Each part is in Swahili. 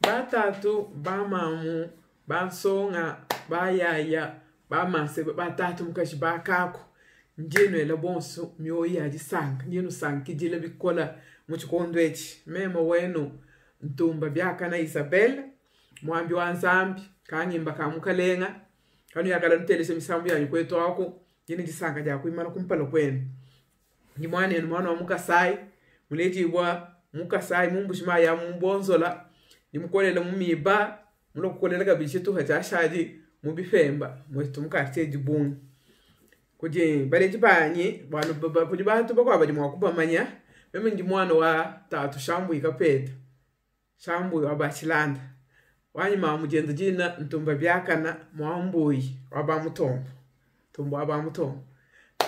batatu bamamu bansonga bayaya bamase batatu mukashi bakako njeno ela bonso myoyi ajisanga njeno sankijile bikola muchikondo echi memo wenu ntumba byaka na Isabel mwambi wa nzambi kanyimba kamukalenga kanu yakala ntelese misambu yanyu kwetu ako njeni jisanga ja kuimana kumpalo kwenu njimwane enu mwana wa mukasai muleji wa mukasai mumbushima ya mumbonzola nimukolela mumiba mulokukolela kabishe tu hachashaji mubifemba mwetu mukateji bungu kuji baleji banyi banu baba kuji bantu bakwa baji mwakuba manya meme ndi mwana wa tatu shambu ikapeta shambu wa bachilanda wanyi mamujenda jina ntumba byakana mwambuyi waba mutombo tumbo aba mutombo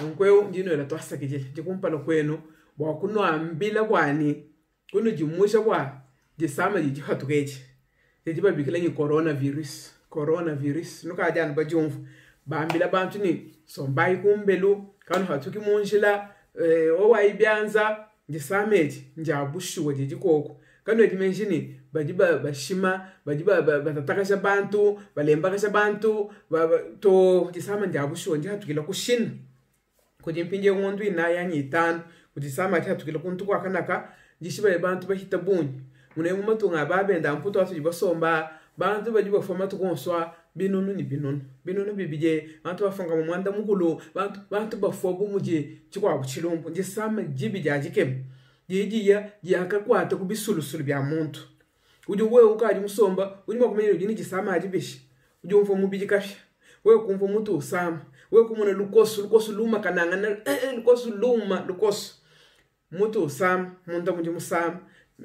nkweu ndino ela twasakije jikumpalo kwenu bwa kuno ambila bwani kuno jimusha bwa jisama jihatukeje jiba bikilengi coronavirus nuka ajana bajumvu bambila bantu ni sombai kumbelu kanu hatuki munjila owa ibyanza jisameji njabushuwa jikoko kanu ejimenjini bajiba bashima bajiba batatakasha bantu balembakasha bantu to jisama njabushuwa njihatukila kushina kujimpinje ngondu inaya nyitano kujisama jihatukila kuntu kwa kanaka jishiba bantu bahita bunyi mune mumatunga babenda mputo atu jibasomba bantu bajiba foma tukonswa binunu bibije bantu bafunga mu mwanda mukulu bantu bafobu muje chikwa buchilumbu nje sama jibi jajikem jijiya yakakwata kubisulusulu bya muntu uje wewe ukaji musomba uje makumenya uje nijisama ajibishi uje umfo mubiji kafya wewe kumfo mutu usama wewe kumona lukosu luma kanangana lukosu luma lukosu mutu usama muntu muje musama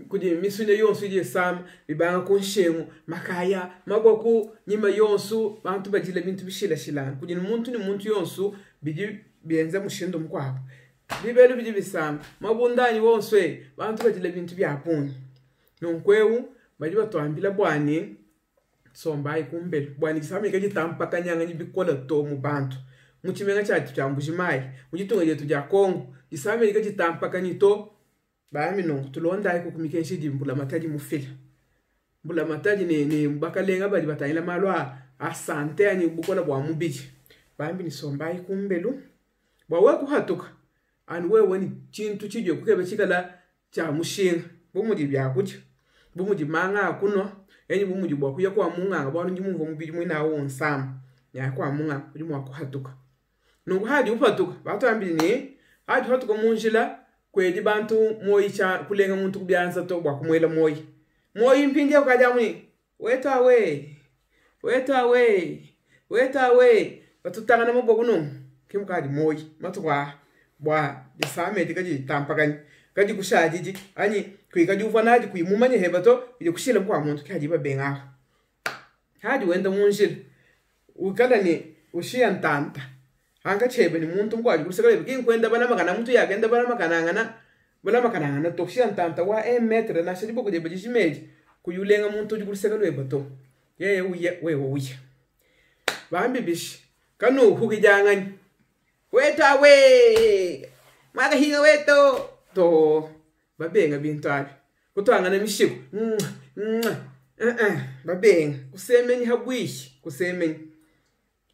kuje misune yonsu je sam bibanga konshengu makaya magoku nyima yonsu bantu bajile bintu bishila shilana kuje muntu ni muntu yonsu biji bienza mushindo mkwabo bibelu biji bisam mabundanyi wonswe bantu bajile bintu byapuni nonkweu baji batwambila bwani somba ikumbele bwani kisame kaji tampa kanyanga nyibikola to mu bantu muchimenga chati chambushimai muchitunga yetu ja Kongo kisame kaji tampa kanyito bami no tulonda iko kumikeshi di mbula mataji mufila mbula mataji ni mbakalenga bali batayila malwa asante ani bukola bwa mubiji bami ni somba ikumbelu bwa kuhatuka ani wewe ni chintu chije kukebe chikala cha mushinga bumuji byakuja bumuji manga kuno enyi bumuji bwa kuya kwa munga bwa njimumvo mubiji mwina wonsam ya kwa munga kujimwa kuhatuka nungu hadi upatuka batambili ni hadi hatuka munjila kweji bantu moyi cha kulenga muntu kubyanza to bwa kumwela moyi mpinje ukaja mwi weta we batutanga namo bokuno kimukadi moyi matwa bwa disame dikaji tampagani kaji kushajiji ani kwikaji ufanaji kuimumanye hebato ije kushila kwa muntu kaji babenga hadi wenda munjil ukala ni ushia ntanta anga chebe ni muntu ngwaji kusekale kwenda bana makana muntu yakenda bana makana to ushia ntanta wa metre na shiribo kuje bajishimeji kuyulenga muntu kusekale bato yeye uye bambi bishi kanu hukijangani weta we maka hinga weto to babenga bintabi kutwanga na mishiku babenga kusemenyi habwishi kusemenyi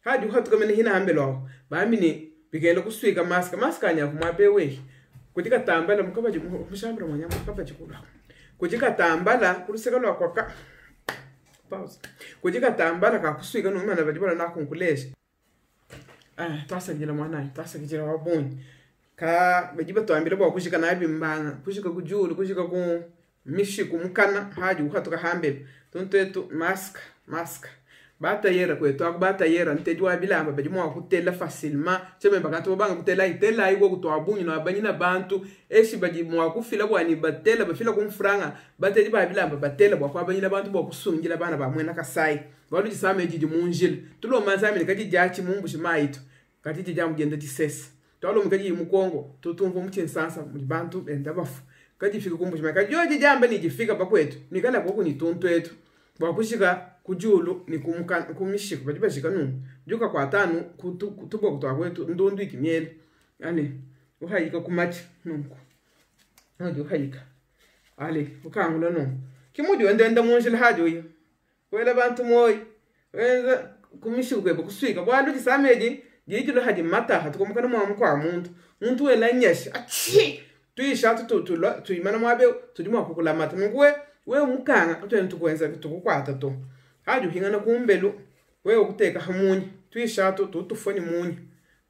hadi uhatuka mene hina hambelo bamini bigenda kuswika maska anya kumape we kutika tambala mukabaji mushambira mwanyama mukabaji kula kutika tambala kulisekalo kwa pause kutika tambala ka kuswika no mwana bajibala na kunkulesha tasakijila mwana tasakijila wabuni ka bajiba twambile bwa kushika na bimbanga kushika kujulu kushika ku mishiku mukana haji uhatuka hambele tontetu mask bata yera kwetu akubata yera ntejwa bilamba bajimwa kutela facilement chebe bakantu banga kutela itela igo kutwabunyi na banyina bantu eshi bajimwa kufila bwani batela bafila kumfranga bateji ba bilamba batela bwa kwa banyina bantu bwa kusungila bana ba mwena kasai balu jisame jiji munjil tulo manzame kaji jachi mumbushi maitu kati jamu genda tisesa tolo mkaji mukongo tutumvo mchensansa mubantu endabafu kaji fika kumbushi mai kaji yoje jamba ni jifika bakwetu nikala boku ni tonto etu bwa kushika kujulu ni kumishika bajiba shika nu juka kwa tanu kutubo kutwa kwetu ndondu ikimyele yani uhayika kumachi nungu ndio uhayika ale ukangula no kimudi wenda munjil hajo yo wela bantu moy wenda kumishuke bokuswika bwalu jisameji jijilo haji mata hatukomkana kwa muntu wela nyesh achi tuishatu tuimana mwabe tujuma kukula mata ngwe we mukanga atwentu kwenza tukukwata to hajo hingana kumbelu we ukuteka hamunyi tuishatu tutufoni munyi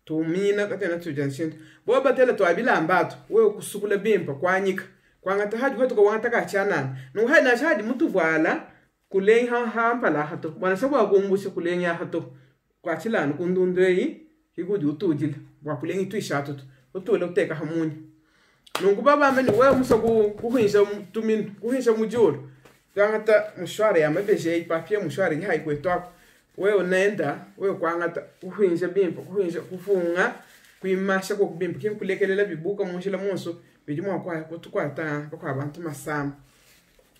tumina katena tujanshinto bo batela to abila mbato we ukusukula bimpa kwanyika kwangata hajo hatu ko wanta ka chanana no haina shadi mutu vala kuleng hampala hato bwana sabu agumbushe kuleng ya hato kwa chilano kundundei higudi utujile wa kuleng tuishatu utule uteka hamunyi nunguba bambe we musaku kuhinsha tumin kuhinsha mujuru kwangata mushware ya mabeje papie mushware ni haikwetwa we unaenda we kwangata kuhinsha bimpa kuhinsha kufunga kuimasha ko kubimpa kimkulekelela bibuka munshila munso bijuma kwa kutukwata kwa abantu masama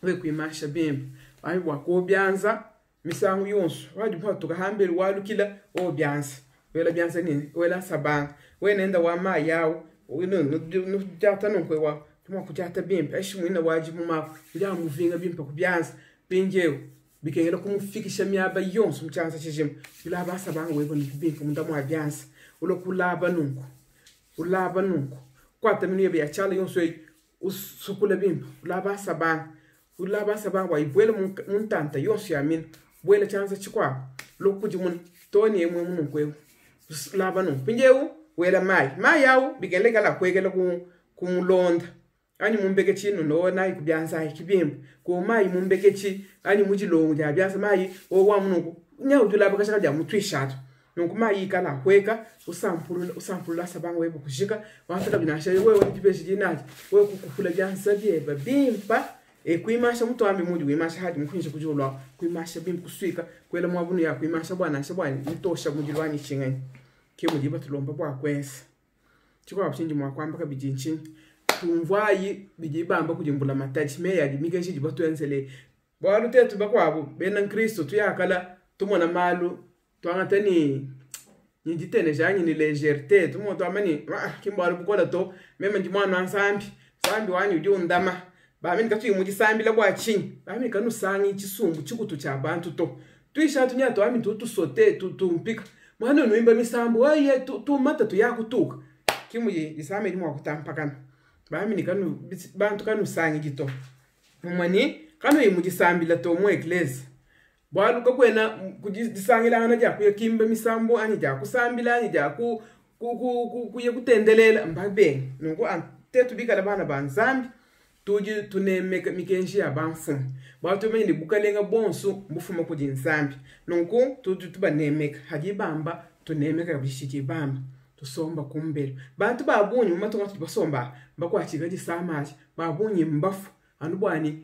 we kuimasha bimpa ayi bwako byanza misangu yonso wadi mpatu kahambeli walukila o byanza wela byanza ni wela sabanga we nenda wa ma yawo no jata no kwewa tuma kujata bimpa eshimwina wajibu ma ya muvinga bimpa kubyanza pinjeo bikengela kumufikisha myaba yonso mchanza chijim ila basa banga we boni bimpa mundamu abyanza ulokulaba nunku kwata mini ya chala yonso usukula bimpa ulaba sabanga wa ibwele muntanta yonso ya min bwele chanza chikwa lokujimun toni emwe munukwe laba nunku pinjeo wela mai yawo bigele kala kwegela kumulonda ani mumbeke chino no na ikubyanza ikibimba ko mai mumbeke chi ani mujilongo ja byanza mai o wa munuko nyawo tulaba kashaka ja mutwishatu nungu mai kala kweka usampulula sabanga webo kushika wafika binasha wewe nikipeshi jinaji wewe kukufula byanza byeba bimpa kuimasha mtu ambi mudi kuimasha hadi mkwinsha kujulwa kuimasha bimpa kuswika kwela mwabunu ya kuimasha bwana mtosha mujilwani chingani kemujiba tulomba bwa kwensa chikwa abushinji mwakwamba kabijinchi tumvayi bijibamba kujimbula mataji meya dimikeshi jibatu ensele bwalu tetu bakwabo bena Kristo tuyakala tumona malu twangatani njitene janyi ni légèreté tumoto amani kimbalu bukola to mema njimwana ansambi sambi wanyu ujundama bamini katui mujisambi la bwa chinyi bamini kanu sangi chisumbu chikutu cha bantu to tuisha tunyato ami tusote tumpika mwana nuimba misambu aye tu mata tu yakutuka kimuye isame ni mwakutampakana bamini kanu bantu kanu sangi gito mwani kanu imujisambila to mu ecclesia bwalu kakwena kujisangila ana ja kuya kimba misambu ani ja kusambila ani ja kuye kutendelela mbabe nuko antetu bikala bana banzambi tuji tunemeka mikenshi ya banfu bwatu meni bukalenga bonso mbufuma kujinsambi nuko tubanemeka hajibamba tunemeka bishiki bamba tusomba kumbele bantu babunyi mumatonga tubasomba bakwachika gisamaje babunyi mbafu anubwani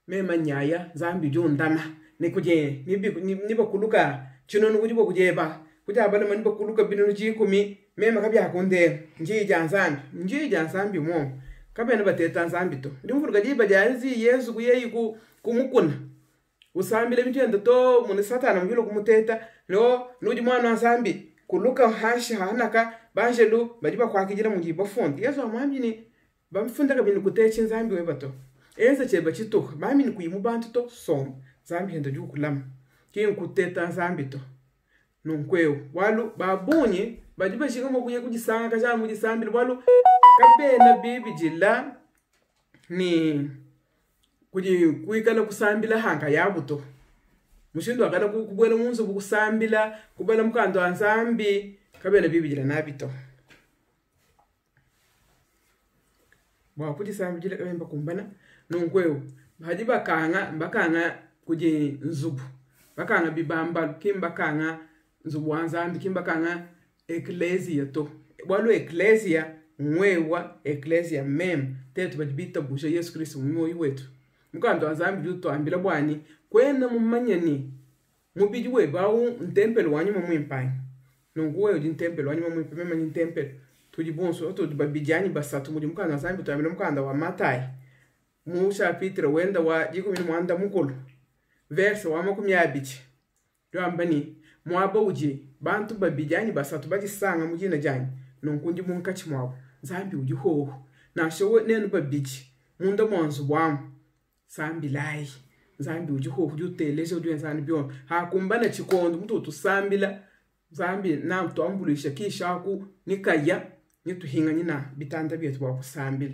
mema nyaya zambi jondama nikuje nibakuluka chino nukujibo kujeba kujaba na manibakuluka binunu jikumi mema kabya konde njija nzambi mo kabena bateta nzambi to ndimvuruga jiba janzi Yesu kuyeyi kumukuna usambile bitenda to mune satana mjulo kumuteta lo nuji mwana nzambi kuluka hashi hanaka banjelu bajiba kwakijira mujibo fondi Yesu amwambi ni bamfunda kabini kuteche nzambi webato enza cheba chituka bami ni kuyimubantu to som zambi henda jukulam kin kuteta nzambi to nunkweo walu babunye bajiba shikamo kuye kujisanga kaja mujisambile walu kabena bibi jilla ni kuikala kusambila hanga yabuto mushindo akala kubwela munzu kusambila kubela mukando anzambi kabena bibi jilla nabito bwa kujisambila jilla kabemba kumbana nunkweo bajiba bakanga kuji nzubu bakanga bibamba kimbakanga nzubu anzambi kimbakanga ecclesia to walu ecclesia mwewa ecclesia mem tetu bajibita busha Yesu Kristo mwoyi wetu mukando anzambi juto ambila bwani kwena mumanyani mubiji we bawu ntempelo wanyu mumwimpai nunguwe udi ntempelo wanyu mumwimpai mema ni ntempelo tujibonso oto babijani basatu mudi mukando anzambi to ambila mukando wa Matai Musa Peter wenda wa jikumi mwanda mukulu verse wa makumi abichi yoambani mwaba uji bantu babijani basatu bajisanga mujina jani nunkundi munkachi mwabu zambi uji hoho na showe nenu babiji munda mwanzu bwamu sambilai nzambi ujiho kujuteleje ujuenzani byon hakumbana chikondo mtu tusambila zambi na tuambulisha kishaku nikaya nituhinga nyina bitanda byetu bwa kusambila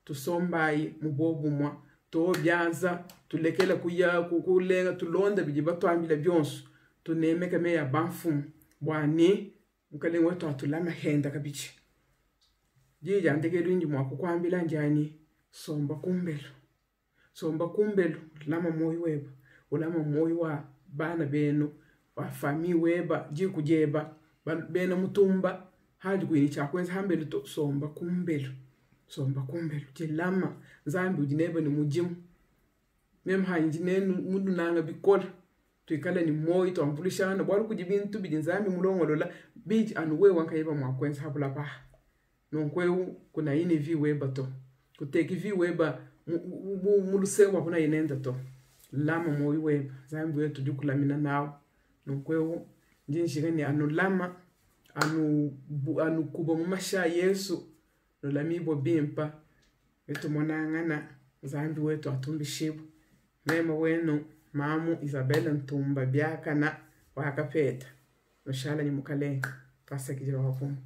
tusombayi mubobumwa to byanza tulekela kulenga tulonda bijiba twambila byonso tunemeka meya banfu bwani mkalengo wetu atulama henda kabichi jija ndekelu inji mwa kukwambila njani somba kumbelo lama moyo weba ulama moyo wa bana beno wa fami weba jikujeba bena mutumba hadi kwini chakwenza hambelo to somba kumbelo jelama zambi ujineba ni mujimu mem hanjinenu mundu nanga bikola tuikala ni moyo to ampulishana bwalu kujibintu bijinzambi mulongolola biji anuwe wankaiba mwakwenza habula pa nonkweu kuna ini vi weba to kuteki vi weba mulusewa kuna inenda to lama moyo weba zambi wetu jukulamina nao nonkweu njinshigani anu lama anu kuba mumasha Yesu nolamibo bimpa wetu monangana zambi wetu atumbishibu mema wenu mamu Isabella Ntumba byakana wakapeta noshala ni mukalenga twasakijira wakumu